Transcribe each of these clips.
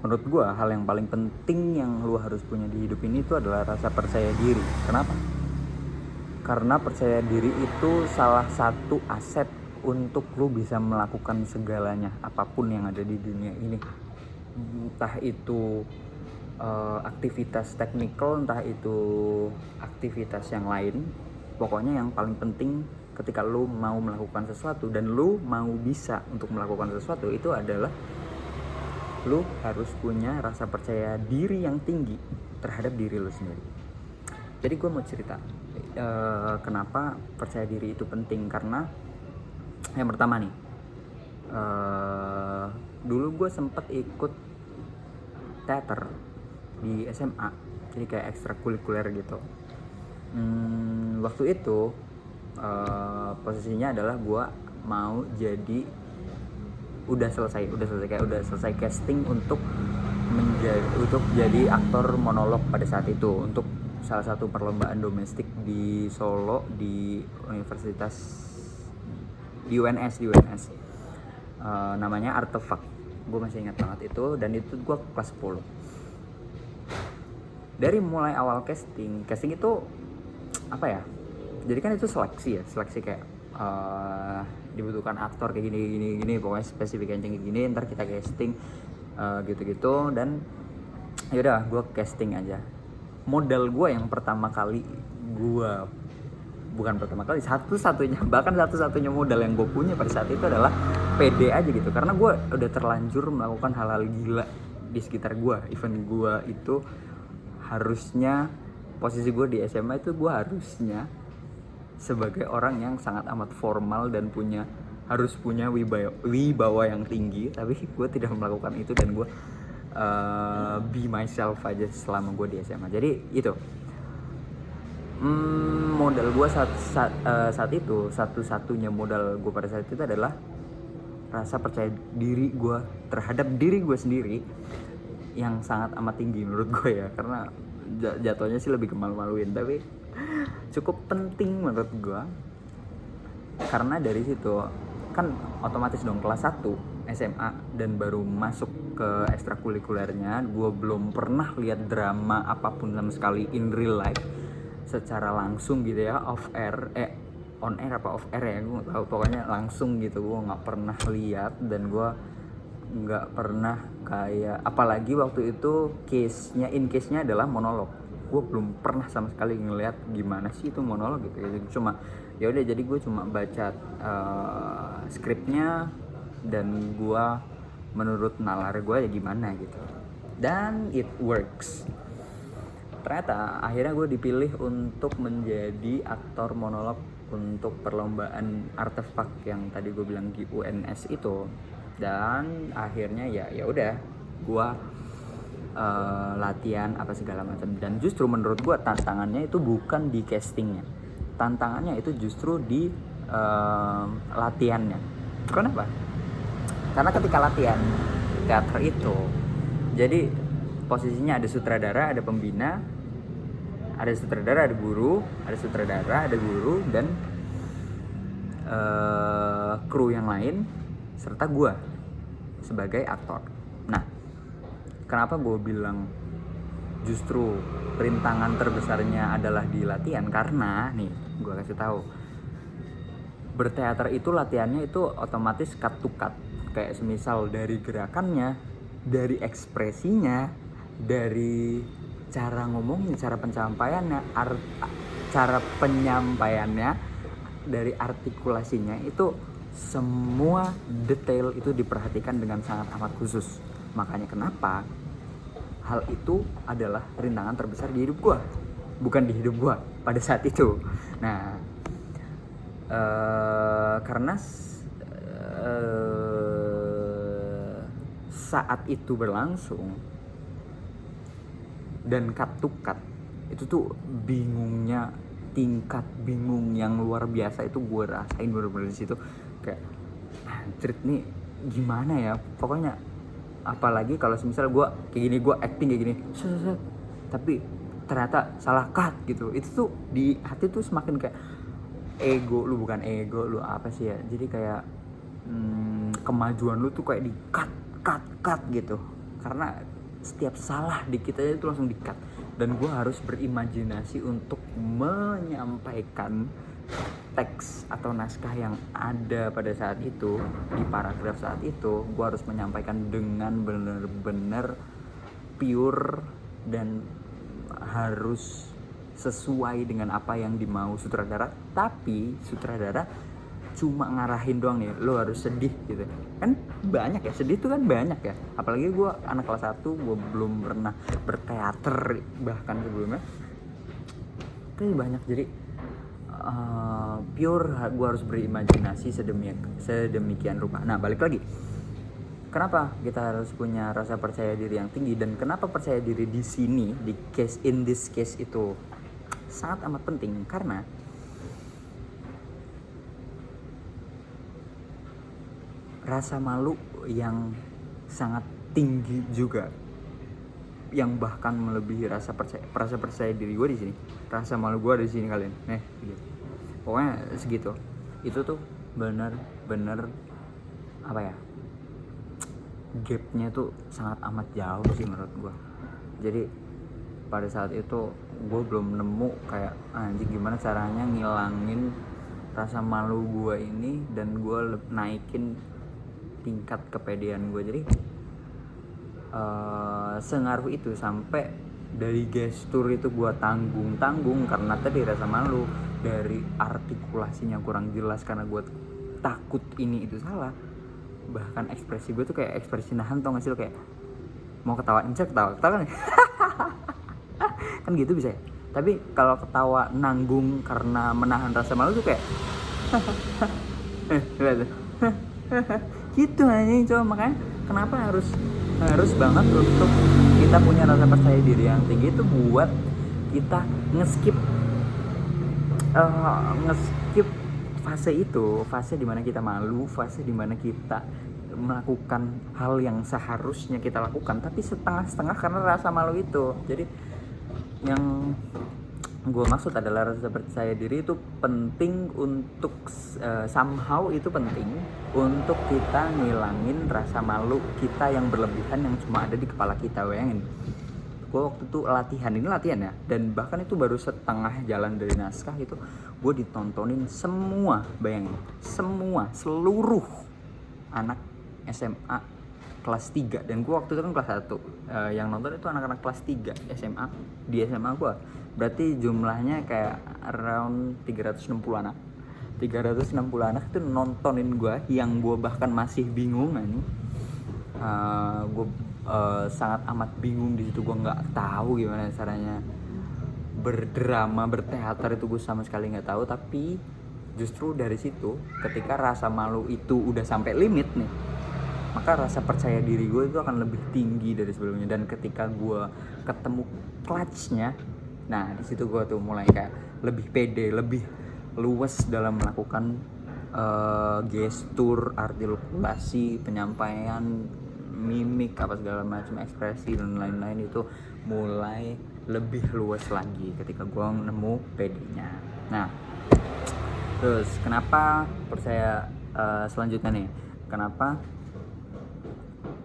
menurut gue hal yang paling penting yang lu harus punya di hidup ini itu adalah rasa percaya diri. Kenapa? Karena percaya diri itu salah satu aset untuk lu bisa melakukan segalanya, apapun yang ada di dunia ini. Entah itu aktivitas teknikal, entah itu aktivitas yang lain. Pokoknya yang paling penting ketika lu mau melakukan sesuatu dan lu mau bisa untuk melakukan sesuatu itu adalah lu harus punya rasa percaya diri yang tinggi terhadap diri lu sendiri. Jadi gue mau cerita kenapa percaya diri itu penting. Karena yang pertama nih, dulu gue sempet ikut teater di SMA, jadi kayak ekstrakurikuler gitu. Waktu itu posisinya adalah gue mau jadi udah selesai casting untuk jadi aktor monolog pada saat itu untuk salah satu perlombaan domestik di Solo di universitas di UNS namanya Artefak. Gue masih ingat banget itu, dan itu gue kelas 10. Dari mulai awal casting itu apa ya, jadi kan itu seleksi kayak dibutuhkan aktor kayak gini pokoknya spesifikasinya kayak gini, ntar kita casting gitu dan yaudah gue casting aja. Modal gue yang pertama kali, satu-satunya modal yang gue punya pada saat itu adalah pede aja gitu, karena gue udah terlanjur melakukan hal-hal gila di sekitar gue. Even gue itu harusnya, posisi gue di SMA itu gue harusnya sebagai orang yang sangat amat formal dan harus punya wibawa yang tinggi, tapi gue tidak melakukan itu dan gue be myself aja selama gue di SMA. Jadi itu modal gue saat itu, satu-satunya modal gue pada saat itu adalah rasa percaya diri gue terhadap diri gue sendiri yang sangat amat tinggi menurut gue ya, karena jatuhnya sih lebih kemalu-maluin, tapi cukup penting menurut gue. Karena dari situ kan otomatis dong kelas 1 SMA dan baru masuk ke ekstrakurikulernya, gue belum pernah lihat drama apapun sama sekali in real life secara langsung gitu ya, on air apa off air ya, gue gak tahu, pokoknya langsung gitu gue nggak pernah lihat. Dan gue nggak pernah kayak, apalagi waktu itu in case nya adalah monolog, gue belum pernah sama sekali ngeliat gimana sih itu monolog gitu ya. Cuma ya udah, jadi gue cuma baca skripnya dan gue menurut nalar gue ya gimana gitu, dan it works. Ternyata akhirnya gue dipilih untuk menjadi aktor monolog untuk perlombaan Artefak yang tadi gue bilang di UNS itu. Dan akhirnya ya udah gue latihan apa segala macam. Dan justru menurut gue tantangannya itu bukan di castingnya, tantangannya itu justru di latihannya. Kenapa? Karena ketika latihan teater itu, jadi posisinya ada sutradara, ada pembina, ada sutradara, ada guru, dan kru yang lain, serta gue sebagai aktor. Nah, kenapa gue bilang justru rintangan terbesarnya adalah di latihan? Karena nih, gue kasih tahu, berteater itu latihannya itu otomatis cut to cut. Kayak semisal dari gerakannya, dari ekspresinya, dari cara ngomongnya, cara penyampaiannya, dari artikulasinya, itu semua detail itu diperhatikan dengan sangat amat khusus. Makanya kenapa hal itu adalah rintangan terbesar di hidup gue, bukan di hidup gue pada saat itu. Nah, karena saat itu berlangsung dan cut to cut, itu tuh tingkat bingung yang luar biasa itu gue rasain bener-bener di situ. Kayak anjir nih gimana ya, pokoknya apalagi kalau misal gue kayak gini, gue acting kayak gini tapi ternyata salah cut gitu, itu tuh di hati tuh semakin kayak bukan ego lu apa sih ya, jadi kayak kemajuan lu tuh kayak di cut gitu. karena setiap salah dikit aja itu langsung di-cut, dan gue harus berimajinasi untuk menyampaikan teks atau naskah yang ada pada saat itu, di paragraf saat itu. Gue harus menyampaikan dengan benar-benar pure dan harus sesuai dengan apa yang dimau sutradara. Tapi sutradara cuma ngarahin doang nih, lo harus sedih gitu kan. Banyak ya, sedih tuh kan banyak ya, apalagi gue anak kelas 1, gue belum pernah berteater bahkan sebelumnya, tapi banyak. Jadi pure gue harus berimajinasi sedemikian rupa. Nah, balik lagi, kenapa kita harus punya rasa percaya diri yang tinggi, dan kenapa percaya diri di sini, di case, in this case itu sangat amat penting, karena rasa malu yang sangat tinggi juga, yang bahkan melebihi rasa percaya diri gue di sini. Rasa malu gue di sini kalian, gitu. Pokoknya segitu. Itu tuh bener-bener apa ya? Gapnya tuh sangat amat jauh sih menurut gue. Jadi pada saat itu gue belum nemu kayak anjing gimana caranya ngilangin rasa malu gue ini, dan gue naikin tingkat kepedean gue. Jadi sengaruh itu sampai dari gestur itu gue tanggung karena tadi rasa malu, dari artikulasinya kurang jelas karena gue takut ini itu salah. Bahkan ekspresi gue tuh kayak ekspresi nahan, tau gak sih lo, kayak mau ketawa kan kan gitu bisa ya. Tapi kalau ketawa nanggung karena menahan rasa malu tuh kayak gitu aja. Coba makanya kenapa harus banget untuk kita punya rasa percaya diri yang tinggi itu buat kita ngeskip fase itu, fase dimana kita malu, fase dimana kita melakukan hal yang seharusnya kita lakukan tapi setengah-setengah karena rasa malu itu. Jadi yang gue maksud adalah rasa percaya diri itu penting untuk somehow itu penting untuk kita ngilangin rasa malu kita yang berlebihan yang cuma ada di kepala kita. Bayangin, gue waktu itu latihan ya, dan bahkan itu baru setengah jalan dari naskah itu gue ditontonin semua, bayangin, seluruh anak SMA kelas 3, dan gue waktu itu kan kelas 1, yang nonton itu anak-anak kelas 3 SMA di SMA gue. Berarti jumlahnya kayak around 360 anak itu nontonin gue, yang gue bahkan masih bingung nih. Gue sangat amat bingung di situ. Gue nggak tahu gimana caranya berdrama, berteater itu gue sama sekali nggak tahu. Tapi justru dari situ, ketika rasa malu itu udah sampai limit nih, maka rasa percaya diri gue itu akan lebih tinggi dari sebelumnya. Dan ketika gue ketemu clutch-nya, nah di situ gue tuh mulai kayak lebih pede, lebih luwes dalam melakukan gestur, artikulasi, penyampaian, mimik, apa segala macam, ekspresi dan lain-lain itu mulai lebih luas lagi ketika gue nemu pedenya. Nah, terus kenapa percaya selanjutnya nih? Kenapa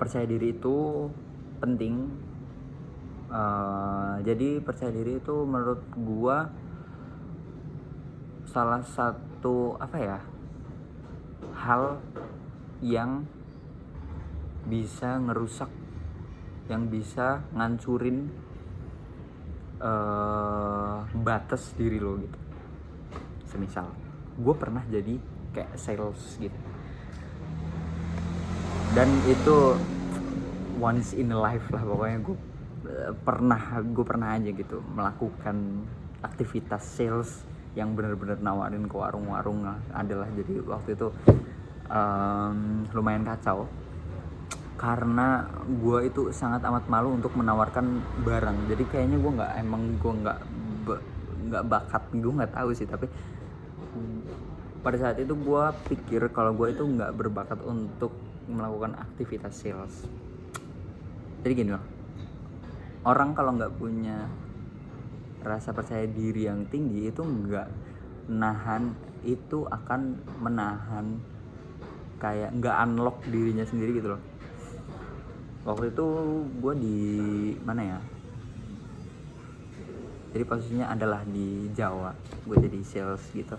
percaya diri itu penting? Jadi percaya diri itu menurut gua salah satu hal yang bisa ngerusak, yang bisa ngancurin batas diri lo gitu. Semisal gue pernah jadi kayak sales gitu, dan itu once in a life lah pokoknya. Gue pernah aja gitu melakukan aktivitas sales yang benar-benar nawarin ke warung-warung adalah. Jadi waktu itu lumayan kacau karena gue itu sangat amat malu untuk menawarkan barang. Jadi kayaknya gue nggak bakat, gue nggak tahu sih, tapi pada saat itu gue pikir kalau gue itu nggak berbakat untuk melakukan aktivitas sales. Jadi gini loh, orang kalau nggak punya rasa percaya diri yang tinggi itu nggak nahan, itu akan menahan, kayak nggak unlock dirinya sendiri gitu loh. waktu itu gue di mana ya, jadi posisinya adalah di Jawa, gue jadi sales gitu,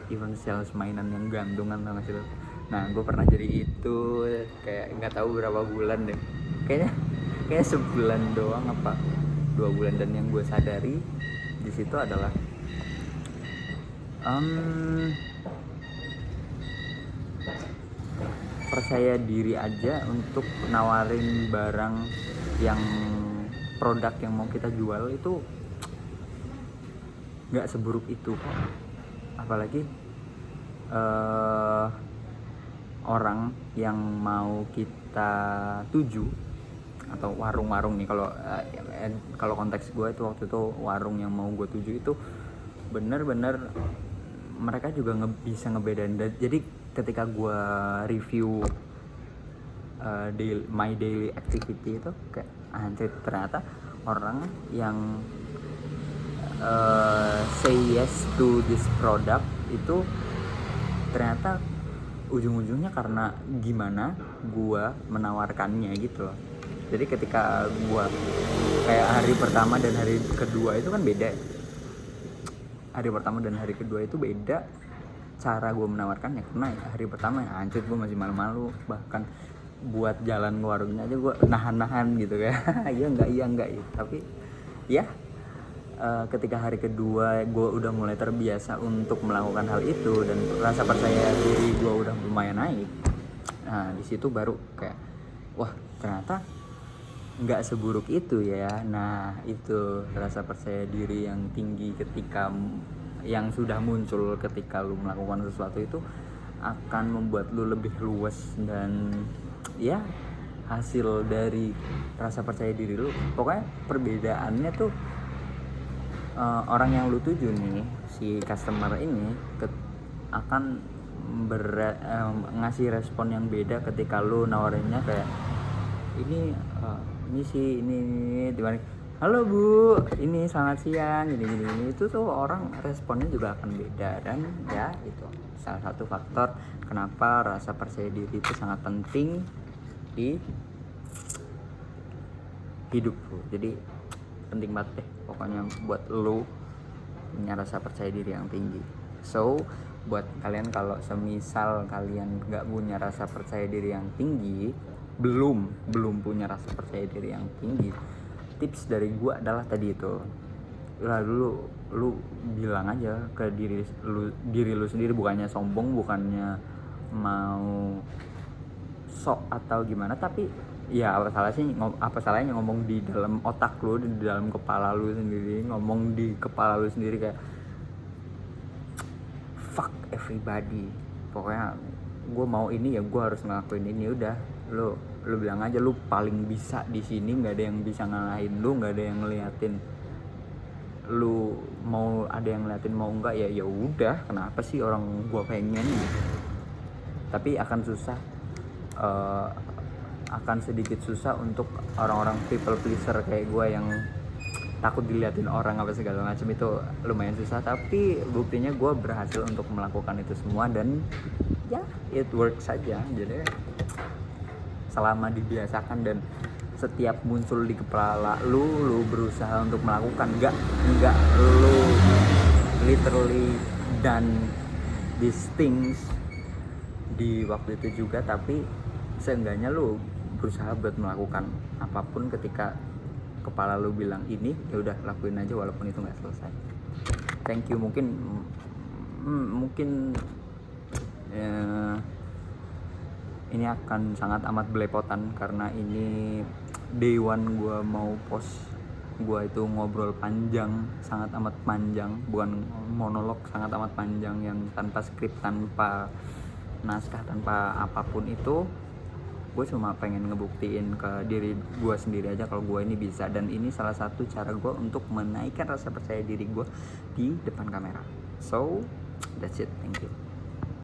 even sales mainan yang gantungan sama sih. Nah gue pernah jadi itu kayak nggak tahu berapa bulan deh, kayak sebulan doang apa 2 bulan. Dan yang gue sadari di situ adalah percaya diri aja untuk nawarin barang yang produk yang mau kita jual itu nggak seburuk itu kok. Apalagi orang yang mau kita tuju atau warung-warung nih, kalau konteks gue itu waktu itu warung yang mau gue tuju itu bener-bener mereka juga bisa ngebedain. Jadi ketika gue review my daily activity itu kayak anjir, ternyata orang yang say yes to this product itu ternyata ujung-ujungnya karena gimana gue menawarkannya gitu loh. Jadi ketika gue kayak hari pertama dan hari kedua itu kan beda. Hari pertama dan hari kedua itu beda cara gue menawarkannya, karena hari pertama ya anjir gue masih malu-malu, bahkan buat jalan ke warungnya aja gue nahan-nahan gitu kayak iya enggak gitu. Tapi ya ketika hari kedua gue udah mulai terbiasa untuk melakukan hal itu dan rasa percaya diri gue udah lumayan naik. Nah di situ baru kayak wah ternyata nggak seburuk itu ya. Nah itu rasa percaya diri yang tinggi ketika yang sudah muncul ketika lu melakukan sesuatu itu akan membuat lu lebih luas, dan ya hasil dari rasa percaya diri lu pokoknya perbedaannya tuh orang yang lu tuju nih, si customer ini akan ngasih respon yang beda ketika lu nawarinnya kayak ini sih ini dibanding halo bu, ini selamat siang, gini. Itu tuh orang responnya juga akan beda. Dan ya itu salah satu faktor kenapa rasa percaya diri itu sangat penting di hidup lu. Jadi penting banget deh pokoknya buat lu punya rasa percaya diri yang tinggi. So buat kalian kalau semisal kalian gak punya rasa percaya diri yang tinggi, belum punya rasa percaya diri yang tinggi, tips dari gue adalah tadi itu, lalu lu bilang aja ke diri lu sendiri, bukannya sombong, bukannya mau sok atau gimana, tapi ya apa salahnya ngomong di dalam otak lu, di dalam kepala lu sendiri, ngomong di kepala lu sendiri kayak fuck everybody, pokoknya gue mau ini ya gue harus ngelakuin ini. Udah lu bilang aja lu paling bisa di sini, nggak ada yang bisa ngalahin lu, nggak ada yang ngeliatin lu, mau ada yang ngeliatin mau enggak ya udah, kenapa sih orang gue pengen gitu. Tapi akan susah, akan sedikit susah untuk orang-orang people pleaser kayak gue yang takut diliatin orang apa segala macam, itu lumayan susah. Tapi buktinya gue berhasil untuk melakukan itu semua dan ya it works saja. Jadi selama dibiasakan dan setiap muncul di kepala lu berusaha untuk melakukan, enggak lu literally done these things di waktu itu juga, tapi seenggaknya lu berusaha buat melakukan apapun ketika kepala lu bilang ini, ya udah lakuin aja walaupun itu nggak selesai. Thank you. Mungkin ini akan sangat amat belepotan karena ini day one gue mau post. Gue itu ngobrol panjang, sangat amat panjang, bukan monolog, sangat amat panjang yang tanpa skrip, tanpa naskah, tanpa apapun itu. Gue cuma pengen ngebuktiin ke diri gue sendiri aja kalau gue ini bisa, dan ini salah satu cara gue untuk menaikkan rasa percaya diri gue di depan kamera. So that's it, thank you.